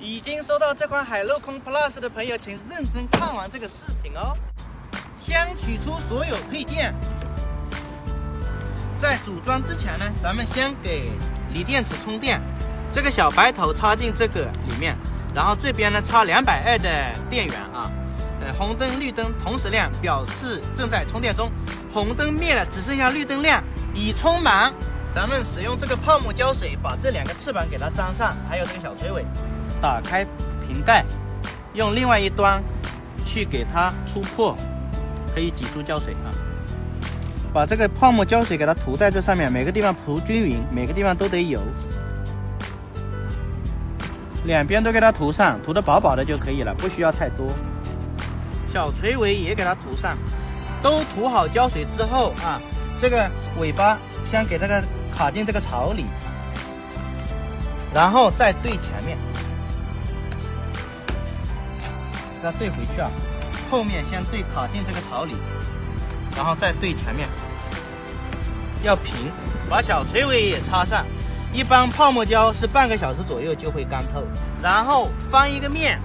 已经收到这款海陆空 Plus 的朋友，请认真看完这个视频哦。先取出所有配件，在组装之前呢，咱们先给锂电池充电。这个小白头插进这个里面，然后这边呢插220的电源啊。红灯、绿灯同时亮，表示正在充电中。红灯灭了，只剩下绿灯亮，已充满。咱们使用这个泡沫胶水把这2个翅膀给它粘上，还有这个小垂尾。打开瓶盖，用另外一端去给它戳破，可以挤出胶水啊。把这个泡沫胶水给它涂在这上面，每个地方涂均匀，每个地方都得有。两边都给它涂上，涂得薄薄的就可以了，不需要太多。小垂尾也给它涂上，都涂好胶水之后啊，这个尾巴先给这个卡进这个槽里，然后再对前面，给它对回去啊。后面先对卡进这个槽里，然后再对前面，要平。把小垂尾也插上，一般泡沫胶是半个小时左右就会干透。然后翻一个面。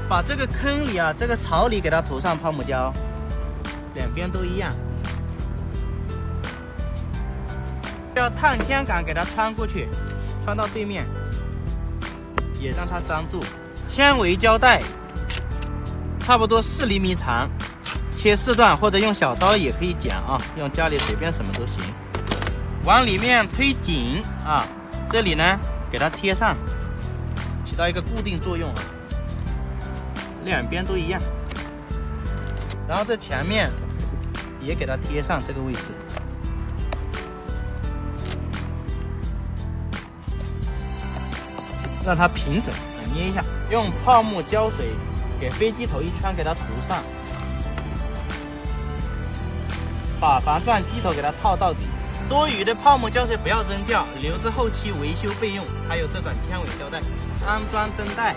把这个坑里啊，这个槽里给它涂上泡沫胶，两边都一样。要碳纤杆给它穿过去，穿到对面，也让它粘住。纤维胶带差不多4厘米长，切4段或者用小刀也可以剪啊，用家里随便什么都行。往里面推紧啊，这里呢给它贴上，起到一个固定作用啊。两边都一样，然后这前面也给它贴上这个位置，让它平整。捏一下，用泡沫胶水给飞机头一圈给它涂上，把防撞机头给它套到底。多余的泡沫胶水不要扔掉，留着后期维修备用。还有这款纤维胶带，安装灯带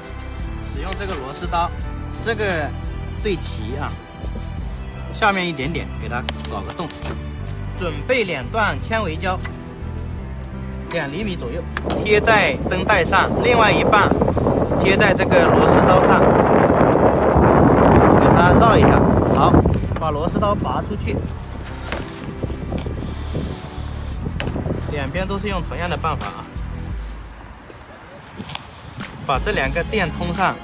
使用这个螺丝刀。这个对齐啊，下面一点点给它搞个洞。准备2段纤维胶，2厘米左右，贴在灯带上，另外一半贴在这个螺丝刀上，给它绕一下。好，把螺丝刀拔出去，两边都是用同样的办法啊。把这2个电通上。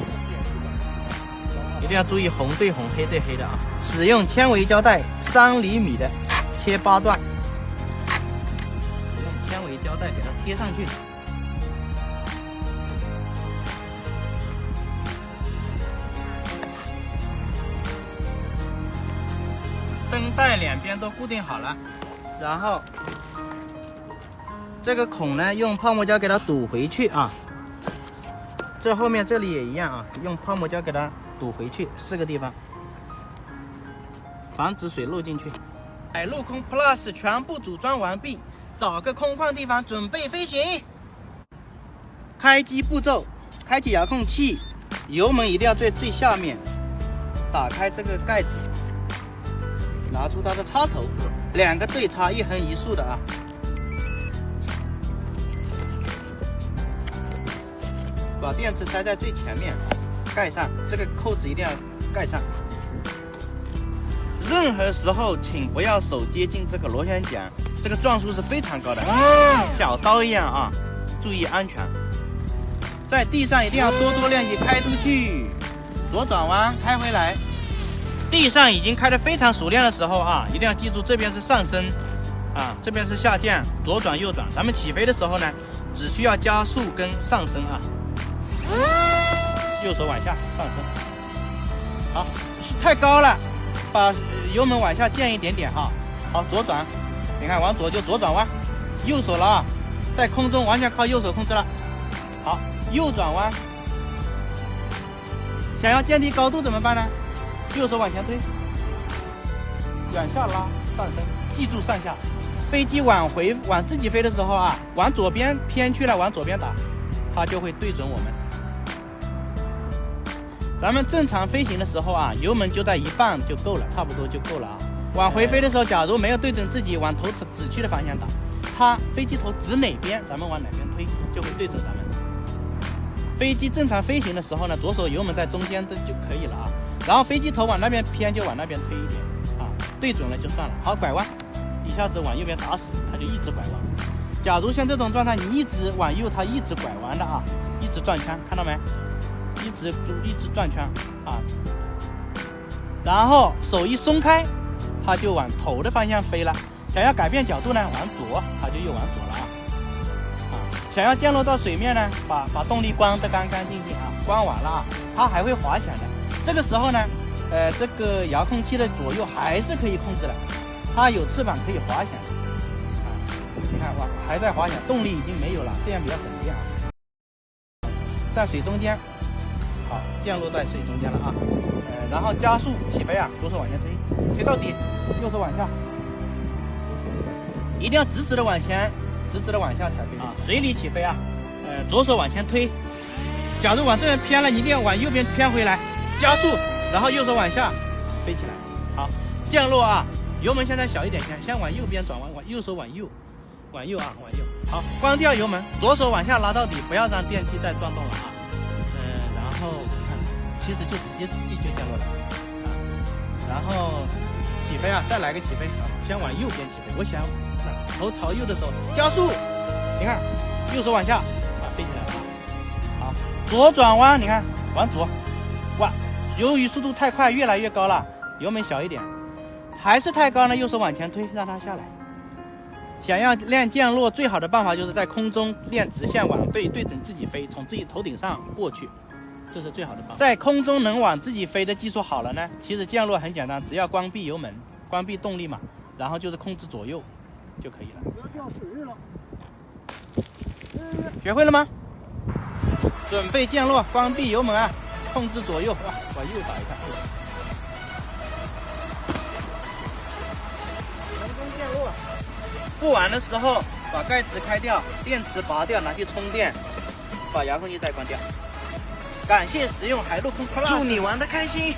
一定要注意红对红，黑对黑的啊！使用纤维胶带3厘米的切8段，使用纤维胶带给它贴上去。灯带两边都固定好了，然后这个孔呢，用泡沫胶给它堵回去啊。这后面这里也一样啊，用泡沫胶给它堵回去4个地方，防止水漏进去。海陆空 Plus 全部组装完毕，找个空旷地方准备飞行。开机步骤：开启遥控器，油门一定要在最下面，打开这个盖子，拿出它的插头，2个对插，1横1竖的啊。把电池塞在最前面，盖上，这个扣子一定要盖上。任何时候请不要手接近这个螺旋桨，这个转速是非常高的，小刀一样啊，注意安全。在地上一定要多练习开出去，左转弯开回来。地上已经开得非常熟练的时候啊，一定要记住这边是上升啊，这边是下降，左转右转。咱们起飞的时候呢，只需要加速跟上升啊。右手往下上升，好，太高了，把油门往下降一点点哈。好，左转，你看往左就左转弯，右手了啊，在空中完全靠右手控制了。好，右转弯，想要降低高度怎么办呢？右手往前推，往下拉，上升，记住上下。飞机往自己飞的时候啊，往左边偏去了，往左边打，它就会对准我们。咱们正常飞行的时候啊，油门就在1半就够了，差不多就够了啊。往回飞的时候，假如没有对准自己，往头指去的方向打，它飞机头指哪边，咱们往哪边推，就会对准咱们。飞机正常飞行的时候呢，左手油门在中间这就可以了啊。然后飞机头往那边偏就往那边推一点啊，对准了就算了。好，拐弯，一下子往右边打死，它就一直拐弯。假如像这种状态，你一直往右，它一直拐弯的啊，一直转圈，看到没？一直转圈啊。然后手一松开，它就往头的方向飞了。想要改变角度呢，往左，它就又往左了啊。想要降落到水面呢，把动力关得干干净净啊，关完了啊，它还会滑起来的。这个时候呢，这个遥控器的左右还是可以控制的，它有翅膀可以滑翔啊。你看哇，还在滑翔，动力已经没有了，这样比较省电啊。在水中间，好，降落在水中间了啊。然后加速起飞啊，左手往前推，推到底，右手往下，一定要直直的往前，直直的往下才飞啊。水里起飞啊，左手往前推，假如往这边偏了，你一定要往右边偏回来，加速，然后右手往下飞起来。好，降落啊，油门现在小一点，先往右边转弯，右手往右，往右啊，往右。好，关掉油门，左手往下拉到底，不要让电机再转动了啊。然后看，其实就直接就降落了啊。然后起飞啊，再来个起飞啊，先往右边起飞。我想头朝右的时候加速，你看右手往下啊，飞起来了。好，左转弯，你看往左，哇，由于速度太快，越来越高了，油门小一点，还是太高呢，右手往前推，让它下来。想要练降落，最好的办法就是在空中练直线往对准自己飞，从自己头顶上过去，这是最好的办法。在空中能往自己飞的技术好了呢，其实降落很简单，只要关闭油门，关闭动力嘛，然后就是控制左右就可以了。不要掉水里了。学会了吗？准备降落，关闭油门啊，控制左右，哇，往右打一下。成功降落。不玩的时候把盖子开掉，电池拔掉，拿去充电，把遥控器再关掉。感谢使用海陆空 Plus，祝你玩得开心。